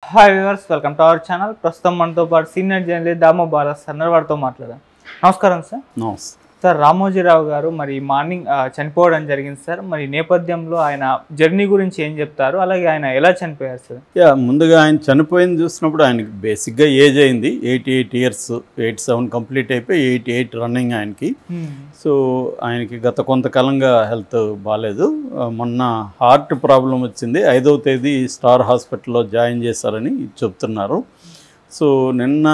Hi viewers, welcome to our channel. ప్రస్తుతం మనతో పాటు senior journalist Damoh Bala's sir వారితో మాట్లాడాం. నమస్కారం సార్. నమస్తే సార్, రామోజీరావు గారు మరి మార్నింగ్ చనిపోవడం జరిగింది సార్. మరి నేపథ్యంలో ఆయన జర్నీ గురించి ఏం చెప్తారు, అలాగే ఆయన ఎలా చనిపోయారు సార్? ముందుగా ఆయన చనిపోయింది చూసినప్పుడు ఆయనకి బేసిక్గా ఏజ్ అయింది 88 years, 87 కంప్లీట్ అయిపోయి 88 రన్నింగ్ ఆయనకి. సో ఆయనకి గత కొంతకాలంగా హెల్త్ బాగాలేదు. మొన్న హార్ట్ ప్రాబ్లం వచ్చింది. 5వ తేదీ స్టార్ హాస్పిటల్లో జాయిన్ చేశారని చెప్తున్నారు. సో నిన్న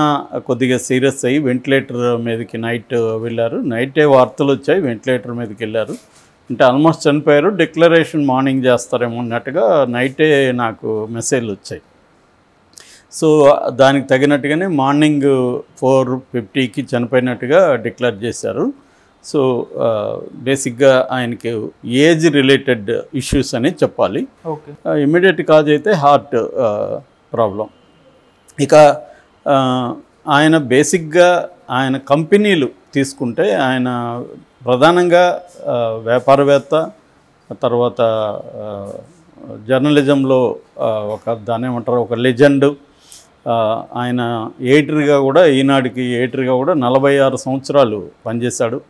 కొద్దిగా సీరియస్ అయ్యి వెంటిలేటర్ మీదకి నైట్ వెళ్ళారు. నైటే వార్తలు వచ్చాయి, వెంటిలేటర్ మీదకి వెళ్ళారు. అంటే ఆల్మోస్ట్ చనిపోయారు. డిక్లరేషన్ మార్నింగ్ చేస్తారేమో అన్నట్టుగా నైటే నాకు మెసేజ్లు వచ్చాయి. సో దానికి తగినట్టుగానే మార్నింగ్ 4:50కి చనిపోయినట్టుగా డిక్లేర్ చేశారు. సో బేసిక్గా ఆయనకి ఏజ్ రిలేటెడ్ ఇష్యూస్ అని చెప్పాలి. ఇమ్మీడియట్ కాజ్ అయితే హార్ట్ ప్రాబ్లం. ఇక ఆయన బేసిక్గా ఆయన కంపెనీలు తీసుకుంటే ఆయన ప్రధానంగా వ్యాపారవేత్త, తర్వాత జర్నలిజంలో దాన్ని ఏమంటారు, ఒక లెజెండ్. ఆయన ఎడిటర్గా కూడా, ఈనాడుకి ఎడిటర్గా కూడా 46 సంవత్సరాలు పనిచేశాడు.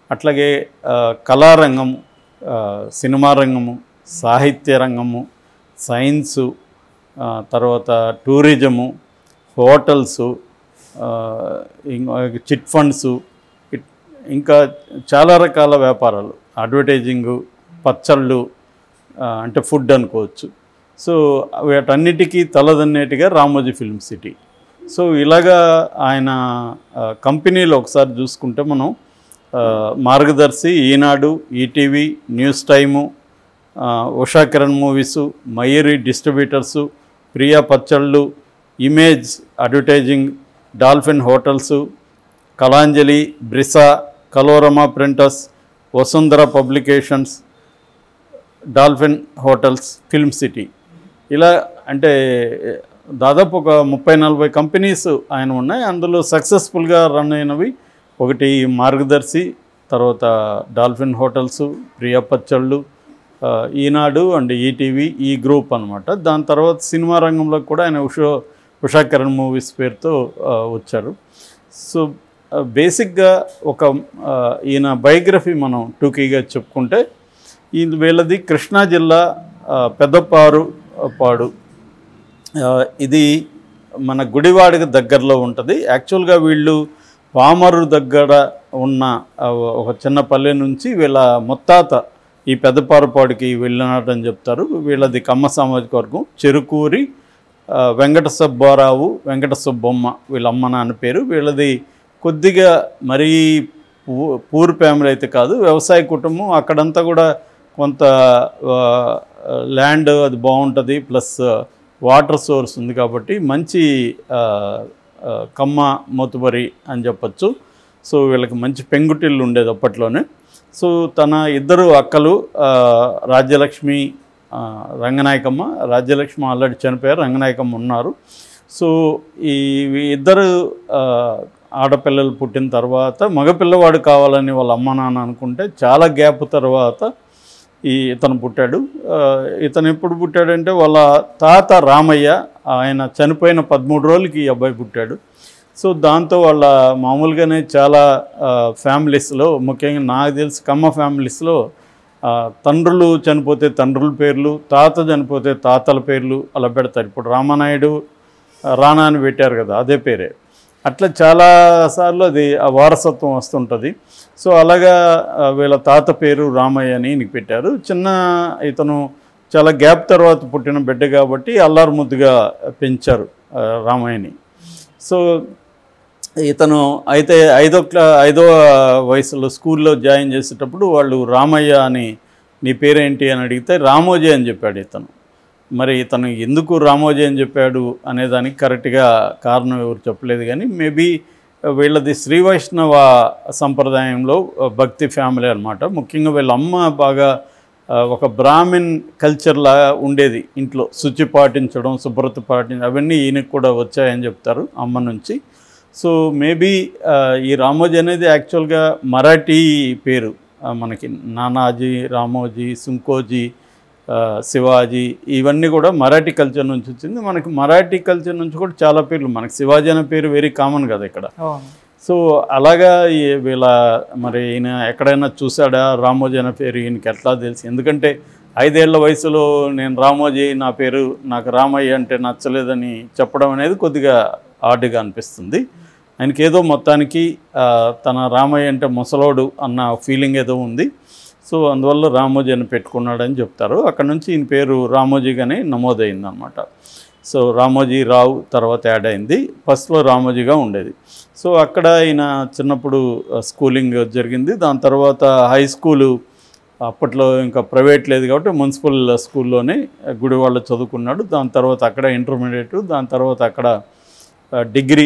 అట్లాగే కళారంగము, సినిమా రంగము, సాహిత్య రంగము, సైన్సు, తర్వాత టూరిజము, హోటల్సు, చిట్ ఫండ్సు, ఇంకా చాలా రకాల వ్యాపారాలు, అడ్వర్టైజింగు, పచ్చళ్ళు, అంటే ఫుడ్ అనుకోవచ్చు. సో వీటన్నిటికీ తలదన్నేటిగా రామోజీ ఫిల్మ్ సిటీ. సో ఇలాగా ఆయన కంపెనీలు ఒకసారి చూసుకుంటే మనం Margadarsi, Eenadu, ETV, news time, Usha Kiran movies, Mayuri distributors, Priya పచ్చళ్ళు, image advertising, Dolphin hotels, Kalanjali, Brisa, Kalorama printers, Vasundhara publications, Dolphin hotels, film city. ఇలా అంటే దాదాపు ఒక 30-40 కంపెనీస్ ఆయన ఉన్నాయి. అందులో సక్సెస్ఫుల్గా రన్ అయినవి ఒకటి మార్గదర్శి, తర్వాత డాల్ఫిన్ హోటల్సు, ప్రియా పచ్చళ్ళు, ఈనాడు అండ్ ఈటీవీ, ఈ గ్రూప్ అనమాట. దాని తర్వాత సినిమా రంగంలో కూడా ఆయన ఉషా కిరణ్ మూవీస్ పేరుతో వచ్చారు. సో బేసిక్గా ఈయన బయోగ్రఫీ మనం టూకీగా చెప్పుకుంటే, వీళ్ళది కృష్ణా జిల్లా పెద్దపాడు. ఇది మన గుడివాడకి దగ్గరలో ఉంటుంది. యాక్చువల్గా వీళ్ళు పామరు దగ్గర ఉన్న ఒక చిన్న పల్లె నుంచి వీళ్ళ ముత్తాత ఈ పెద్దపారుపాడుకి వెళ్ళినాడని చెప్తారు. వీళ్ళది కమ్మ సామాజిక వర్గం. చెరుకూరి వెంకట సుబ్బారావు, వెంకట సుబ్బమ్మ వీళ్ళ అమ్మ నాన్న పేరు. వీళ్ళది కొద్దిగా మరీ పూర్ ఫ్యామిలీ అయితే కాదు, వ్యవసాయ కుటుంబం. అక్కడంతా కూడా కొంత ల్యాండ్ అది బాగుంటుంది, ప్లస్ వాటర్ సోర్స్ ఉంది కాబట్టి మంచి కమ్మ మోతుబరి అని చెప్పచ్చు. సో వీళ్ళకి మంచి పెంకుటిల్లు ఉండేది అప్పట్లోనే. సో తన ఇద్దరు అక్కలు రాజ్యలక్ష్మి, రంగనాయకమ్మ. రాజ్యలక్ష్మి ఆల్రెడీ చనిపోయారు, రంగనాయకమ్మ ఉన్నారు. సో ఈ ఇద్దరు ఆడపిల్లలు పుట్టిన తర్వాత మగపిల్లవాడు కావాలని వాళ్ళ అమ్మ నాన్న అనుకుంటే చాలా గ్యాప్ తర్వాత ఇతను పుట్టాడు. ఇతను ఎప్పుడు పుట్టాడంటే వాళ్ళ తాత రామయ్య ఆయన చనిపోయిన 13 రోజులకి ఈ అబ్బాయి పుట్టాడు. సో దాంతో వాళ్ళ మామూలుగానే చాలా ఫ్యామిలీస్లో, ముఖ్యంగా నాకు తెలిసి కమ్మ ఫ్యామిలీస్లో తండ్రులు చనిపోతే తండ్రుల పేర్లు, తాత చనిపోతే తాతల పేర్లు అలా పెడతారు. ఇప్పుడు రామానాయుడు రానా అని పెట్టారు కదా, అదే పేరే. అట్లా చాలాసార్లు అది వారసత్వం వస్తుంటుంది. సో అలాగా వీళ్ళ తాత పేరు రామయ్య అని ఈయనకి పెట్టారు. ఇతను చాలా గ్యాప్ తర్వాత పుట్టిన బిడ్డ కాబట్టి అల్లారు ముద్దుగా పెంచారు రామయ్యని. సో ఇతను అయితే 5వ వయసులో స్కూల్లో జాయిన్ చేసేటప్పుడు వాళ్ళు రామయ్య అని నీ పేరేంటి అని అడిగితే రామోజీ అని చెప్పాడు ఇతను. మరి ఇతను ఎందుకు రామోజీ అని చెప్పాడు అనేదానికి కరెక్ట్గా కారణం ఎవరు చెప్పలేదు. కానీ మేబీ వీళ్ళది శ్రీ వైష్ణవ సంప్రదాయంలో భక్తి ఫ్యామిలీ అనమాట. ముఖ్యంగా వీళ్ళ అమ్మ బాగా ఒక బ్రాహ్మిన్ కల్చర్లా ఉండేది ఇంట్లో. శుచి పాటించడం, శుభ్రత పాటించడం అవన్నీ ఈయనకు కూడా వచ్చాయని చెప్తారు అమ్మ నుంచి. సో మేబీ ఈ రామోజీ అనేది యాక్చువల్గా మరాఠీ పేరు. మనకి నానాజీ, రామోజీ, సుంకోజీ శివాజీ, ఇవన్నీ కూడా మరాఠీ కల్చర్ నుంచి వచ్చింది. మనకి మరాఠీ కల్చర్ నుంచి కూడా చాలా పేర్లు, మనకి శివాజీ అనే పేరు వెరీ కామన్ కదా ఇక్కడ. సో అలాగా వీళ్ళ మరి ఈయన ఎక్కడైనా చూసాడా రామోజీ అనే పేరు, ఈయనకి ఎట్లా తెలుసు? ఎందుకంటే 5 ఏళ్ల వయసులో నేను రామోజీ, నా పేరు, నాకు రామయ్య అంటే నచ్చలేదని చెప్పడం అనేది కొద్దిగా ఆడ్గా అనిపిస్తుంది. ఆయనకి ఏదో మొత్తానికి తన రామయ్య అంటే ముసలోడు అన్న ఫీలింగ్ ఏదో ఉంది. సో అందువల్ల రామోజీ అని పెట్టుకున్నాడని చెప్తారు. అక్కడ నుంచి ఈయన పేరు రామోజీగానే నమోదైంది అనమాట. సో రామోజీ రావు తర్వాత యాడ్ అయింది, ఫస్ట్లో రామోజీగా ఉండేది. సో అక్కడ ఈయన చిన్నప్పుడు స్కూలింగ్ జరిగింది. దాని తర్వాత హై స్కూలు అప్పట్లో ఇంకా ప్రైవేట్ లేదు కాబట్టి మున్సిపల్ స్కూల్లోనే గుడివాడలో చదువుకున్నాడు. దాని తర్వాత అక్కడ ఇంటర్మీడియట్, దాని తర్వాత అక్కడ డిగ్రీ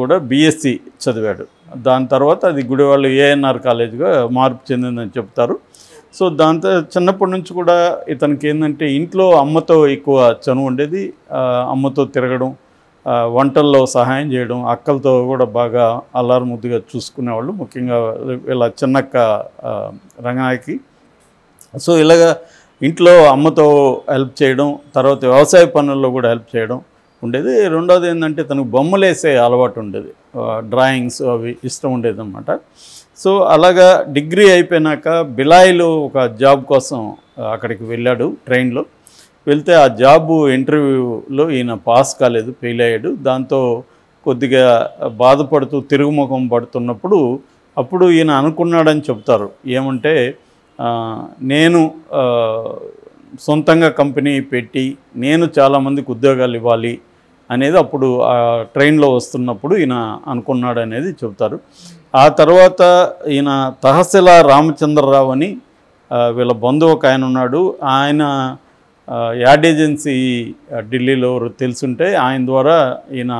కూడా బీఎస్సీ చదివాడు. దాని తర్వాత అది గుడివాడలో ఏఎన్ఆర్ కాలేజ్గా మార్పు చెందిందని చెప్తారు. సో దాంతో చిన్నప్పటి నుంచి కూడా ఇతనికి ఏంటంటే ఇంట్లో అమ్మతో ఎక్కువ చనువు ఉండేది. అమ్మతో తిరగడం, వంటల్లో సహాయం చేయడం, అక్కలతో కూడా బాగా అల్లారు ముద్దుగా చూసుకునేవాళ్ళు, ముఖ్యంగా ఇలా చిన్నక్క రంగాయకి. సో ఇలాగా ఇంట్లో అమ్మతో హెల్ప్ చేయడం, తర్వాత వ్యవసాయ పనుల్లో కూడా హెల్ప్ చేయడం ఉండేది. రెండోది ఏంటంటే తనకు బొమ్మలు వేసే అలవాటు ఉండేది, డ్రాయింగ్స్ అవి ఇష్టం ఉండేది అన్నమాట. సో అలాగా డిగ్రీ అయిపోయినాక బిలాయిలో ఒక జాబ్ కోసం అక్కడికి వెళ్ళాడు ట్రైన్లో. వెళ్తే ఆ జాబు ఇంటర్వ్యూలో ఈయన పాస్ కాలేదు, ఫెయిల్ అయ్యాడు. దాంతో కొద్దిగా బాధపడుతూ తిరుగుముఖం పడుతున్నప్పుడు అప్పుడు ఈయన అనుకున్నాడని చెప్తారు. ఏమంటే నేను సొంతంగా కంపెనీ పెట్టి నేను చాలామందికి ఉద్యోగాలు ఇవ్వాలి అనేది అప్పుడు ఆ ట్రైన్లో వస్తున్నప్పుడు ఈయన అనుకున్నాడు అనేది చెప్తారు. ఆ తర్వాత ఈయన తహసీల రామచంద్రరావు అని వీళ్ళ బంధువు ఒక ఆయన ఉన్నాడు. ఆయన యాడ్ ఏజెన్సీ ఢిల్లీలో తెలుసుంటే ఆయన ద్వారా ఈయన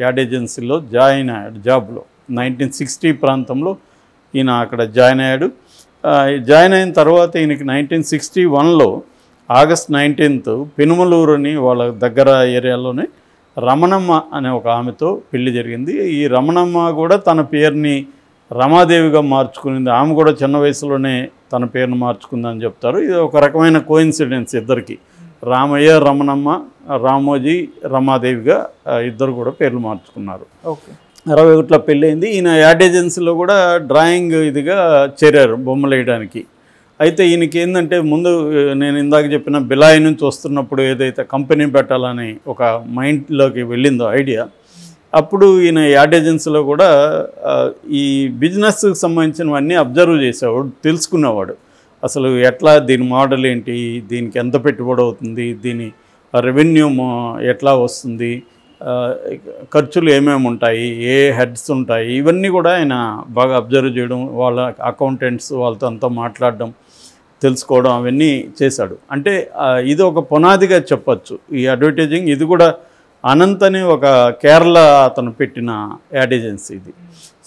యాడ్ ఏజెన్సీలో జాయిన్ అయ్యాడు జాబ్లో. 1960 ప్రాంతంలో ఈయన అక్కడ జాయిన్ అయ్యాడు. జాయిన్ అయిన తర్వాత ఈయనకి 1961లో ఆగస్ట్ 19th పెనుమలూరు అని వాళ్ళ దగ్గర ఏరియాలోనే రమణమ్మ అనే ఒక ఆమెతో పెళ్లి జరిగింది. ఈ రమణమ్మ కూడా తన పేరుని రమాదేవిగా మార్చుకునింది. ఆమె కూడా చిన్న వయసులోనే తన పేరును మార్చుకుందని చెప్తారు. ఇది ఒక రకమైన కోయిన్సిడెన్స్ ఇద్దరికి, రామయ్య రమణమ్మ, రామోజీ రమాదేవిగా ఇద్దరు కూడా పేర్లు మార్చుకున్నారు. ఓకే. 61లో పెళ్ళయింది. ఈయన యాడ్ ఏజెన్సీలో కూడా డ్రాయింగ్ ఇదిగా చేరారు, బొమ్మలు వేయడానికి. అయితే ఈయనకి ఏంటంటే ముందు నేను ఇందాక చెప్పిన బిలాయి నుంచి వస్తున్నప్పుడు ఏదైతే కంపెనీ పెట్టాలని ఒక మైండ్లోకి వెళ్ళిందో ఐడియా, అప్పుడు ఈయన యాడ్ ఏజెన్సీలో కూడా ఈ బిజినెస్కి సంబంధించినవన్నీ అబ్జర్వ్ చేసేవాడు, తెలుసుకునేవాడు. అసలు ఎట్లా దీని మోడల్ ఏంటి, దీనికి ఎంత పెట్టుబడి అవుతుంది, దీని రెవెన్యూ ఎట్లా వస్తుంది, ఖర్చులు ఏమేమి ఉంటాయి, ఏ హెడ్స్ ఉంటాయి, ఇవన్నీ కూడా ఆయన బాగా అబ్జర్వ్ చేయడం, వాళ్ళ అకౌంటెంట్స్ వాళ్ళతో అంతా మాట్లాడడం, తెలుసుకోవడం అవన్నీ చేశాడు. అంటే ఇది ఒక పునాదిగా చెప్పచ్చు ఈ అడ్వర్టైజింగ్. ఇది కూడా అనంత్ అని ఒక కేరళ అతను పెట్టిన యాడ్ ఏజెన్సీ ఇది.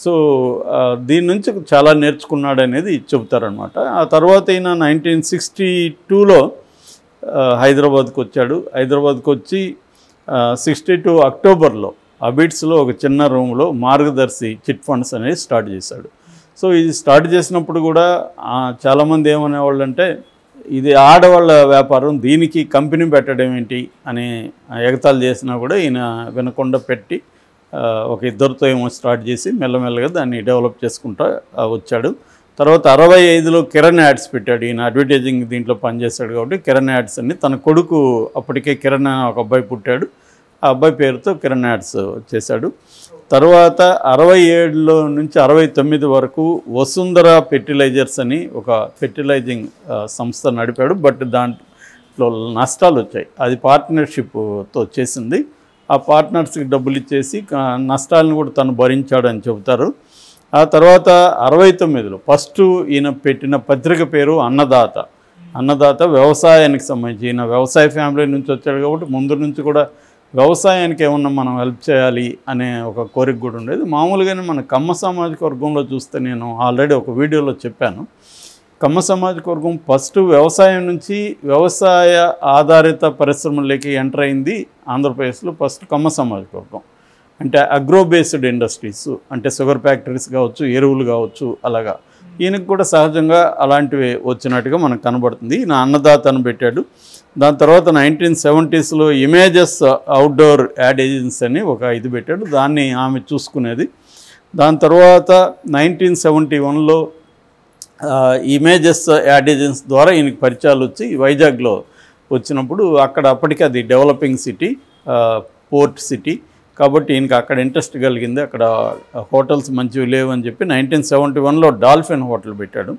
సో దీని నుంచి చాలా నేర్చుకున్నాడు అనేది చెబుతారనమాట. ఆ తర్వాత ఈయన 1962లో హైదరాబాద్కి వచ్చాడు. హైదరాబాద్కి వచ్చి 62 అక్టోబర్లో అబిడ్స్లో ఒక చిన్న రూమ్లో మార్గదర్శి చిట్ ఫండ్స్ అనేది స్టార్ట్ చేశాడు. సో ఇది స్టార్ట్ చేసినప్పుడు కూడా చాలామంది ఏమనేవాళ్ళు అంటే ఇది ఆడవాళ్ళ వ్యాపారం, దీనికి కంపెనీ పెట్టడం ఏంటి అని ఎగతాలు చేసినా కూడా ఈయన వినకుండా పెట్టి ఒక ఇద్దరితో ఏమో స్టార్ట్ చేసి మెల్లమెల్లగా దాన్ని డెవలప్ చేసుకుంటూ వచ్చాడు. తర్వాత 65లో కిరణ్ యాడ్స్ పెట్టాడు. ఈయన అడ్వర్టైజింగ్ దీంట్లో పనిచేశాడు కాబట్టి కిరణ్ యాడ్స్ అని, తన కొడుకు అప్పటికే కిరణ్ అని ఒక అబ్బాయి పుట్టాడు, ఆ అబ్బాయి పేరుతో కిరణ్ యాడ్స్ చేశాడు. తర్వాత 67లో నుంచి 69 వరకు వసుంధర ఫెర్టిలైజర్స్ అని ఒక ఫెర్టిలైజింగ్ సంస్థ నడిపాడు. బట్ దాంట్లో నష్టాలు వచ్చాయి. అది పార్ట్నర్షిప్తో చేసింది. ఆ పార్ట్నర్స్కి డబ్బులు ఇచ్చేసి నష్టాలను కూడా తను భరించాడని చెబుతారు. ఆ తర్వాత 69లో ఫస్ట్ ఈయన పెట్టిన పత్రిక పేరు అన్నదాత. అన్నదాత వ్యవసాయానికి సంబంధించి, ఈయన వ్యవసాయ ఫ్యామిలీ నుంచి వచ్చాడు కాబట్టి ముందు నుంచి కూడా వ్యవసాయానికి ఏమన్నా మనం హెల్ప్ చేయాలి అనే ఒక కోరిక కూడా ఉండేది. మామూలుగానే మన కమ్మ సామాజిక వర్గంలో చూస్తే నేను ఆల్రెడీ ఒక వీడియోలో చెప్పాను, కమ్మ సామాజిక వర్గం ఫస్ట్ వ్యవసాయం నుంచి వ్యవసాయ ఆధారిత పరిశ్రమలకి ఎంటర్ అయింది ఆంధ్రప్రదేశ్లో. ఫస్ట్ కమ్మ సామాజిక వర్గం అంటే అగ్రో బేస్డ్ ఇండస్ట్రీస్, అంటే షుగర్ ఫ్యాక్టరీస్ కావచ్చు, ఎరువులు కావచ్చు, అలాగా ఈయనకు కూడా సహజంగా అలాంటివి వచ్చినట్టుగా మనకు కనబడుతుంది. ఈయన అన్నదాత అని పెట్టాడు. దాని తర్వాత 1970s images outdoor ad agency అని ఒక ఇది పెట్టాడు, దాన్ని ఆమె చూసుకునేది. దాని తర్వాత 1971లో ఇమేజెస్ యాడ్ ఏజెన్సీ ద్వారా ఈయనకి పరిచయాలు వచ్చి వైజాగ్లో వచ్చినప్పుడు అక్కడ అప్పటికి అది డెవలపింగ్ సిటీ, పోర్ట్ సిటీ కాబట్టి ఈయనకి అక్కడ ఇంట్రెస్ట్ కలిగింది. అక్కడ హోటల్స్ మంచివి లేవు అని చెప్పి 1971లో డాల్ఫిన్ హోటల్ పెట్టాడు.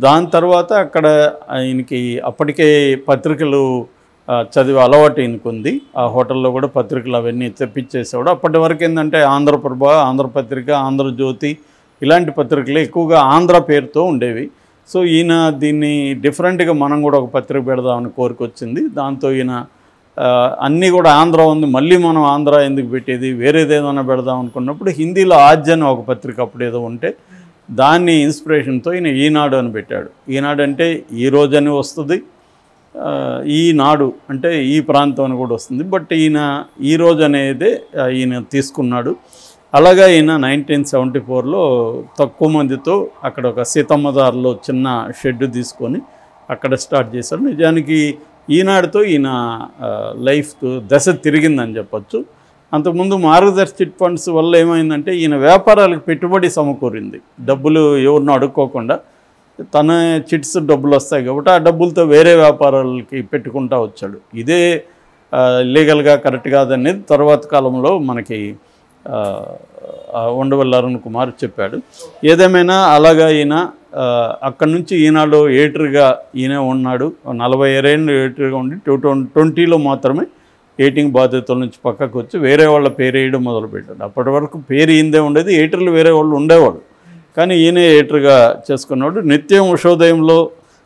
దాని తర్వాత అక్కడ ఈయనకి అప్పటికే పత్రికలు చదివే అలవాటు ఈయనకు ఉంది. ఆ హోటల్లో కూడా పత్రికలు అవన్నీ తెప్పించేసేవాడు. అప్పటి వరకు ఏంటంటే ఆంధ్రప్రభ, ఆంధ్రపత్రిక, ఆంధ్రజ్యోతి ఇలాంటి పత్రికలు ఎక్కువగా ఆంధ్ర పేరుతో ఉండేవి. సో ఈయన దీన్ని డిఫరెంట్గా మనం కూడా ఒక పత్రిక పెడదామని కోరికొచ్చింది. దాంతో ఈయన అన్నీ కూడా ఆంధ్ర ఉంది, మళ్ళీ మనం ఆంధ్ర ఎందుకు పెట్టేది, వేరేది ఏదైనా పెడదాం అనుకున్నప్పుడు హిందీలో ఆద్య అని ఒక పత్రిక అప్పుడు ఏదో ఉంటే దాన్ని ఇన్స్పిరేషన్తో ఈయన ఈనాడు అని పెట్టాడు. ఈనాడు అంటే ఈరోజు అని వస్తుంది, ఈనాడు అంటే ఈ ప్రాంతం అని కూడా వస్తుంది. బట్ ఈయన ఈరోజు అనేది ఈయన తీసుకున్నాడు. అలాగా ఈయన 1974లో తక్కువ మందితో అక్కడ ఒక సీతమ్మదారిలో చిన్న షెడ్ తీసుకొని అక్కడ స్టార్ట్ చేశాడు. నిజానికి ఈనాడుతో ఈయన లైఫ్ దశ తిరిగిందని చెప్పచ్చు. అంతకుముందు మార్గదర్శి చిట్ ఫండ్స్ వల్ల ఏమైందంటే ఈయన వ్యాపారాలకు పెట్టుబడి సమకూరింది. డబ్బులు ఎవరినో అడుక్కోకుండా తన చిట్స్ డబ్బులు వస్తాయి కాబట్టి ఆ డబ్బులతో వేరే వ్యాపారాలకి పెట్టుకుంటూ వచ్చాడు. ఇదే లీగల్గా కరెక్ట్ కాదనేది తర్వాత కాలంలో మనకి ఉండవల్లి అరుణ్ కుమార్ చెప్పాడు. ఏదేమైనా అలాగా ఈయన అక్కడి నుంచి ఈనాడు ఎడిటర్గా ఈయన ఉన్నాడు. 40 ఏళ్ళు ఎడిటర్గా ఉండి 2020లో మాత్రమే ఎడిటింగ్ బాధ్యతల నుంచి పక్కకు వచ్చి వేరే వాళ్ళ పేరు వేయడం మొదలుపెట్టాడు. అప్పటి వరకు పేరు ఈయనదే ఉండేది, ఎడిటర్లు వేరే వాళ్ళు ఉండేవాడు, కానీ ఈయనే ఎడిటర్గా చేసుకున్నాడు. నిత్యం ఉషోదయంలో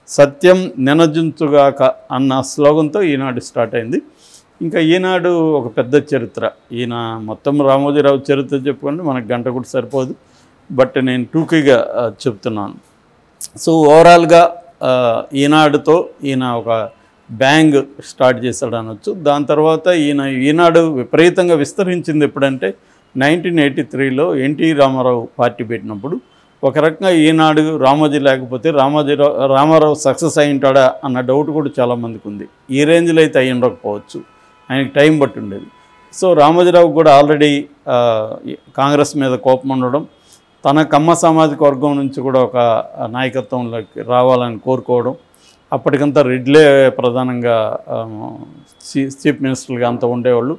సత్యం నినజించుగాక అన్న స్లోగన్తో ఈనాడు స్టార్ట్ అయింది. ఇంకా ఈనాడు ఒక పెద్ద చరిత్ర. ఈయన మొత్తం రామోజీరావు చరిత్ర చెప్పుకుంటే మనకు గంట కూడా సరిపోదు, బట్ నేను టూకీగా చెప్తున్నాను. సో ఓవరాల్గా ఈనాడుతో ఈయన ఒక బ్యాంగ్ స్టార్ట్ చేశాడు అనొచ్చు. దాని తర్వాత ఈనాడు విపరీతంగా విస్తరించింది ఎప్పుడంటే 1983లో ఎన్టీ రామారావు పార్టీ పెట్టినప్పుడు. ఒక రకంగా ఈనాడు రామోజీ లేకపోతే రామారావు సక్సెస్ అయి ఉంటాడా అన్న డౌట్ కూడా చాలామందికి ఉంది. ఈ రేంజ్లో అయితే అయి ఉండకపోవచ్చు, ఆయనకి టైం బట్టి ఉండేది. సో రామోజీరావు కూడా ఆల్రెడీ కాంగ్రెస్ మీద కోపం ఉండడం, తన కమ్మ సామాజిక వర్గం నుంచి కూడా ఒక నాయకత్వంలోకి రావాలని కోరుకోవడం, అప్పటికంతా రెడ్లే ప్రధానంగా చీఫ్ మినిస్టర్లుగా అంతా ఉండేవాళ్ళు.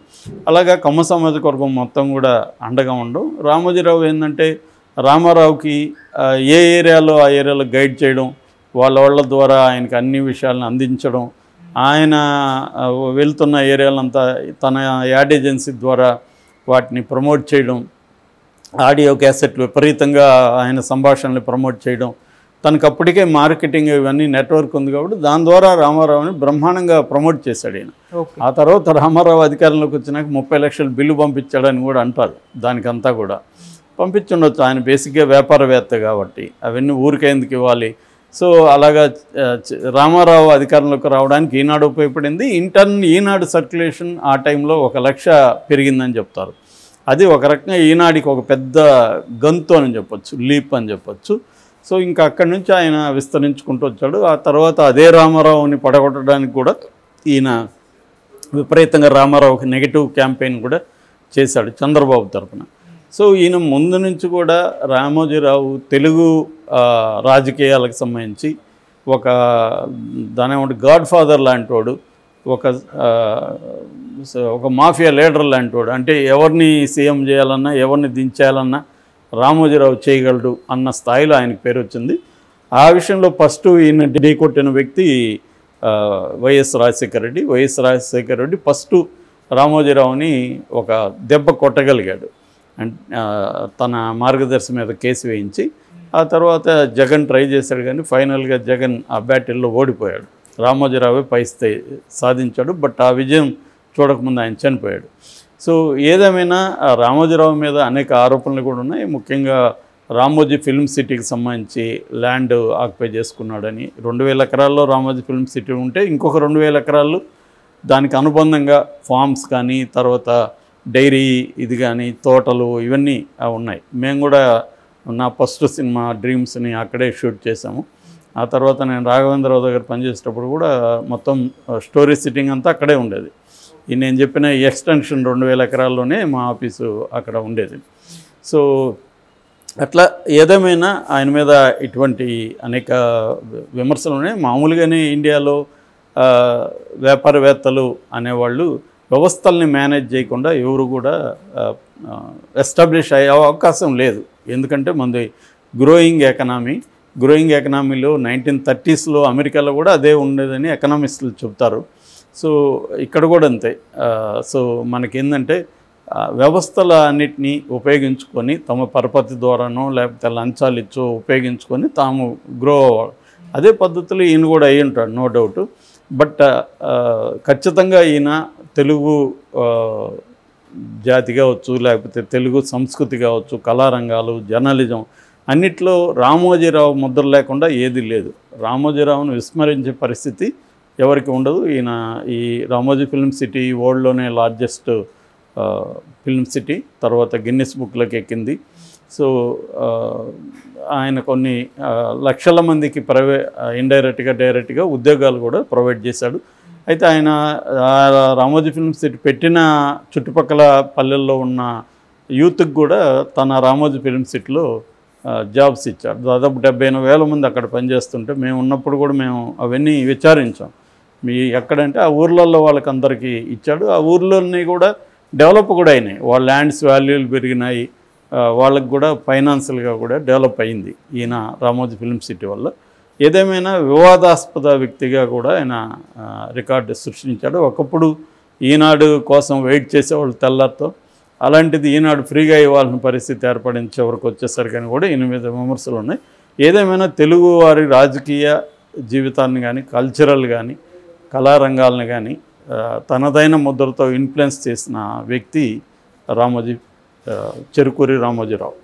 అలాగా కమ్మ సామాజిక వర్గం మొత్తం కూడా అండగా ఉండడం. రామోజీరావు ఏంటంటే రామారావుకి ఏ ఏరియాలో ఆ ఏరియాలో గైడ్ చేయడం, వాళ్ళ ద్వారా ఆయనకి అన్ని విషయాలను అందించడం, ఆయన వెళ్తున్న ఏరియాలంతా తన యాడ్ ఏజెన్సీ ద్వారా వాటిని ప్రమోట్ చేయడం, ఆడియో క్యాసెట్లు విపరీతంగా ఆయన సంభాషణలు ప్రమోట్ చేయడం, తనకు అప్పటికే మార్కెటింగ్ ఇవన్నీ నెట్వర్క్ ఉంది కాబట్టి దాని ద్వారా రామారావుని బ్రహ్మాండంగా ప్రమోట్ చేశాడు ఈయన. ఆ తర్వాత రామారావు అధికారంలోకి వచ్చినాక 30 లక్షల బిల్లు పంపించాడని కూడా అంటారు. దానికంతా కూడా పంపించుండొచ్చు, ఆయన బేసిక్గా వ్యాపారవేత్త కాబట్టి అవన్నీ ఊరికేందుకు ఇవ్వాలి. సో అలాగా రామారావు అధికారంలోకి రావడానికి ఈనాడు ఉపయోగపడింది. ఈనాడు సర్క్యులేషన్ ఆ టైంలో 1 లక్ష పెరిగిందని చెప్తారు. అది ఒక రకంగా ఈనాడికి ఒక పెద్ద గంతు అని చెప్పొచ్చు, లీప్ అని చెప్పొచ్చు. సో ఇంకా అక్కడి నుంచి ఆయన విస్తరించుకుంటూ వచ్చాడు. ఆ తర్వాత అదే రామారావుని పడగొట్టడానికి కూడా ఈయన విపరీతంగా రామారావుకి నెగిటివ్ క్యాంపెయిన్ కూడా చేశాడు చంద్రబాబు తరఫున. సో ఈయన ముందు నుంచి కూడా రామోజీరావు తెలుగు రాజకీయాలకు సంబంధించి దాని గాడ్ ఫాదర్ లాంటి వాడు, ఒక మాఫియా లీడర్ లాంటి వాడు. అంటే ఎవరిని సీఎం చేయాలన్నా ఎవరిని దించేయాలన్నా రామోజీరావు చేయగలడు అన్న స్థాయిలో ఆయనకు పేరు వచ్చింది. ఆ విషయంలో ఫస్ట్ ఈయన ఢీకొట్టిన వ్యక్తి YS Rajasekhara Reddy. YS Rajasekhara Reddy first రామోజీరావుని ఒక దెబ్బ కొట్టగలిగాడు, తన మార్గదర్శి మీద కేసు వేయించి. ఆ తర్వాత జగన్ ట్రై చేశాడు, కానీ ఫైనల్గా జగన్ ఆ బ్యాటిల్లో ఓడిపోయాడు. రామోజీరావే పై సాధించాడు, బట్ ఆ విజయం చూడకముందు ఆయన చనిపోయాడు. సో ఏదేమైనా రామోజీరావు మీద అనేక ఆరోపణలు కూడా ఉన్నాయి. ముఖ్యంగా రామోజీ ఫిల్మ్ సిటీకి సంబంధించి ల్యాండ్ ఆక్యుపై చేసుకున్నాడని. 2000 ఎకరాల్లో రామోజీ ఫిల్మ్ సిటీ ఉంటే ఇంకొక 2000 ఎకరాలు దానికి అనుబంధంగా ఫార్మ్స్ కానీ తర్వాత డైరీ ఇది కానీ తోటలు ఇవన్నీ ఉన్నాయి. మేము కూడా నా ఫస్ట్ సినిమా డ్రీమ్స్ని అక్కడే షూట్ చేశాము. ఆ తర్వాత నేను రాఘవేంద్రరావు దగ్గర పనిచేసేటప్పుడు కూడా మొత్తం స్టోరీ సిట్టింగ్ అంతా అక్కడే ఉండేది. ఈ నేను చెప్పిన ఈ ఎక్స్టెన్షన్ 2000 ఎకరాల్లోనే మా ఆఫీసు అక్కడ ఉండేది. సో అట్లా ఏదేమైనా ఆయన మీద ఇటువంటి అనేక విమర్శలు ఉన్నాయి. మామూలుగానే ఇండియాలో వ్యాపారవేత్తలు అనేవాళ్ళు వ్యవస్థల్ని మేనేజ్ చేయకుండా ఎవరు కూడా ఎస్టాబ్లిష్ అయ్యే అవకాశం లేదు. ఎందుకంటే మనది గ్రోయింగ్ ఎకనామీలో 1930sలో అమెరికాలో కూడా అదే ఉండేదని ఎకనామిస్టులు చెప్తారు. సో ఇక్కడ కూడా అంతే. సో మనకేందంటే వ్యవస్థల అన్నిటినీ ఉపయోగించుకొని తమ పరపతి ద్వారానో లేకపోతే లంచాలు ఇచ్చో ఉపయోగించుకొని తాము గ్రో అవ్వాలి. అదే పద్ధతిలో ఈయన కూడా అయ్యి ఉంటాడు, నో డౌట్. బట్ ఖచ్చితంగా ఈయన తెలుగు జాతి కావచ్చు, లేకపోతే తెలుగు సంస్కృతి కావచ్చు, కళారంగాలు, జర్నలిజం అన్నిట్లో రామోజీరావు ముద్ర లేకుండా ఏది లేదు. రామోజీరావును విస్మరించే పరిస్థితి ఎవరికి ఉండదు. ఈయన ఈ రామోజీ ఫిల్మ్ సిటీ వరల్డ్లోనే లార్జెస్ట్ ఫిల్మ్ సిటీ, తర్వాత గిన్నిస్ బుక్లోకి ఎక్కింది. సో ఆయన కొన్ని లక్షల మందికి ఇండైరెక్ట్గా డైరెక్ట్గా ఉద్యోగాలు కూడా ప్రొవైడ్ చేశాడు. అయితే ఆయన రామోజీ ఫిల్మ్ సిటీ పెట్టిన చుట్టుపక్కల పల్లెల్లో ఉన్న యూత్కి కూడా తన రామోజీ ఫిల్మ్ సిటీలో జాబ్స్ ఇచ్చాడు. దాదాపు 78,000 మంది అక్కడ పనిచేస్తుంటే మేము ఉన్నప్పుడు కూడా మేము అవన్నీ విచారించాం. ఎక్కడంటే ఆ ఊర్లలో వాళ్ళకందరికీ ఇచ్చాడు. ఆ ఊర్లోని కూడా డెవలప్ కూడా అయినాయి. వాళ్ళ ల్యాండ్స్ వాల్యూలు పెరిగినాయి. వాళ్ళకు కూడా ఫైనాన్షియల్గా కూడా డెవలప్ అయింది ఈయన రామోజీ ఫిల్మ్ సిటీ వల్ల. ఏదేమైనా వివాదాస్పద వ్యక్తిగా కూడా ఆయన రికార్డు సృష్టించాడు. ఒకప్పుడు ఈనాడు కోసం వెయిట్ చేసేవాళ్ళు తెల్లారితో, అలాంటిది ఈనాడు ఫ్రీగా ఇవ్వాల్సిన పరిస్థితి ఏర్పడింది చివరికి వచ్చేసరికి కూడా ఈయన మీద విమర్శలు ఉన్నాయి. ఏదేమైనా తెలుగు వారి రాజకీయ జీవితాన్ని కానీ, కల్చరల్ కానీ, కళారంగాలను కానీ తనదైన ముద్రతో ఇన్ఫ్లుయెన్స్ చేసిన వ్యక్తి చెరుకూరి రామోజీరావు.